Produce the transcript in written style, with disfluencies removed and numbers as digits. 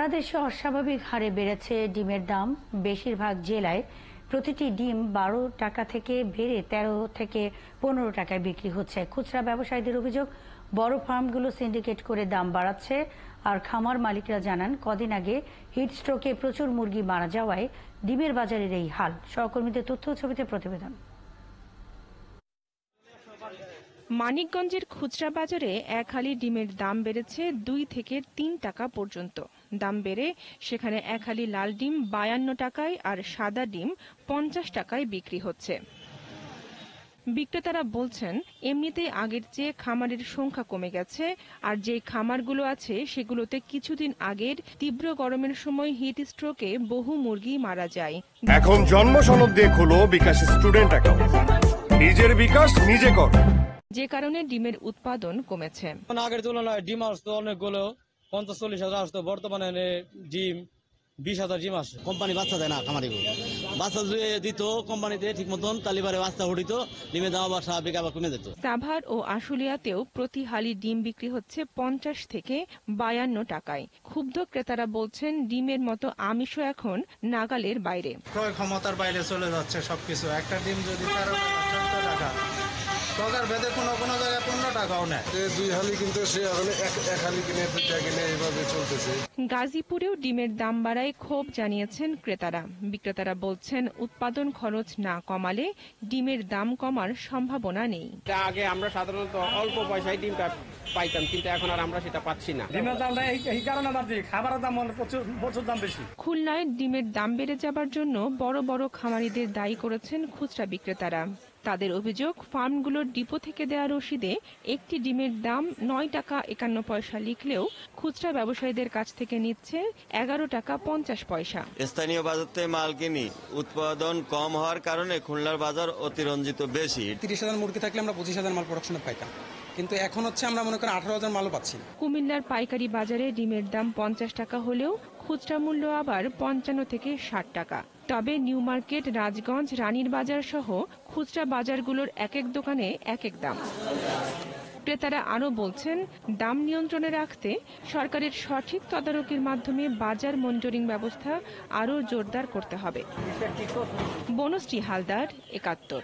সারা দেশে অস্বাভাবিক হারে বেড়েছে ডিমের দাম। বেশিরভাগ জেলায় প্রতিটি ডিম 12 টাকা থেকে বেড়ে 13 থেকে 15 টাকায় বিক্রি হচ্ছে। খুচরা ব্যবসায়ীদের অভিযোগ, বড় ফার্মগুলো সিন্ডিকেট করে দাম বাড়াচ্ছে। আর খামার মালিকরা জানান, কদিন আগে হিট স্ট্রোকে প্রচুর মুরগি মারা যাওয়ায় ডিমের বাজারের এই হাল। সহকর্মীদের তথ্য ছবিতে প্রতিবেদন। মানিকগঞ্জের খুচরা বাজারে এক হালি ডিমের দাম বেড়েছে 2 থেকে 3 টাকা পর্যন্ত। দাম বেড়ে সেখানে এক হালি লাল ডিম 52 টাকায় আর সাদা ডিম 50 টাকায় বিক্রি হচ্ছে। বিক্রেতারা বলছেন, এমনিতেই আগের চেয়ে খামারের সংখ্যা কমে গেছে, আর যে খামারগুলো আছে সেগুলোতে কিছুদিন আগের তীব্র গরমের সময় হিট স্ট্রোকে বহু মুরগি মারা যায়। এখন জন্ম সনদ দিয়ে খোলো বিকাশ স্টুডেন্ট অ্যাকাউন্ট, নিজের বিকাশ নিজে কর। যে কারণে ডিমের উৎপাদন কমেছে। আগের তুলনায় ডিম আসতো অনেকগুলো, 50-40 হাজার আসতো, বর্তমানে ডিম 20,000 ডিম আসে। কোম্পানি বাচ্চা দেয় না, খামারিগুলো বাচ্চা যদি দিত কোম্পানিতে ঠিক মতন, তালিবারে বাচ্চা উঠিত, ডিমের দাম আবার স্বাভাবিক আবার কমে যেত। সাভার ও আশুলিয়াতেও প্রতি হালি ডিম বিক্রি হচ্ছে 50 থেকে 52 টাকায়। ক্ষুব্ধ ক্রেতারা বলছেন, ডিমের মতো আমিষও এখন নাগালের বাইরে। ক্রয় ক্ষমতার বাইরে চলে যাচ্ছে সবকিছু। একটা ডিম যদি 13 টাকা 14 টাকা, টাকার ভেদে কোনো কোনো জায়গায় 15 টাকাও নেয়। 2 হালি কিন্তু সে এক হালি কিনে 2টা কিনে এইভাবে চলতেছে। গাজীপুরেও ডিমের দাম বাড়ায় ক্ষোভ জানিয়েছেন ক্রেতারা। বিক্রেতারা বলছেন, উৎপাদন খরচ না কমালে ডিমের দাম কমার সম্ভাবনা নেই। আগে আমরা সাধারণত অল্প পয়সায় ডিমটা পাইতাম, কিন্তু এখন আর আমরা সেটা পাচ্ছি না। ডিমের দামটা এই কারণে বাড়ছে, খাবারের দাম প্রচুর দাম বেশি। খুলনায় ডিমের দাম বেড়ে যাবার জন্য বড় বড় খামারিদের দায়ী করেছেন খুচরা বিক্রেতারা। তাদের অভিযোগ, ফার্মগুলোর ডিপো থেকে দেয়া রসিদে একটি ডিমের দাম 9 টাকা 51 পয়সা লিখলেও খুচরা ব্যবসায়ীদের কাছ থেকে নিচ্ছে 11 টাকা 50 পয়সা। স্থানীয় বাজার থেকে মাল কিনি, উৎপাদন কম হওয়ার কারণে খুলনার বাজার অতিরঞ্জিত বেশি। 30,000 মুরগি থাকলে আমরা 25,000 মাল প্রোডাকশনে পাইতাম, কিন্তু এখন হচ্ছে আমরা মনে করেন 18,000 মালও পাচ্ছি। কুমিল্লার পাইকারি বাজারে ডিমের দাম 50 টাকা হলেও খুচরা মূল্য আবার 55 থেকে 60 টাকা। তবে নিউ মার্কেট, রাজগঞ্জ, রানীর বাজার সহ খুচরা বাজারগুলোর এক এক দোকানে এক এক দাম। ক্রেতারা আরও বলছেন, দাম নিয়ন্ত্রণে রাখতে সরকারের সঠিক তদারকির মাধ্যমে বাজার মনিটরিং ব্যবস্থা আরও জোরদার করতে হবে। বনশ্রী হালদার, 71।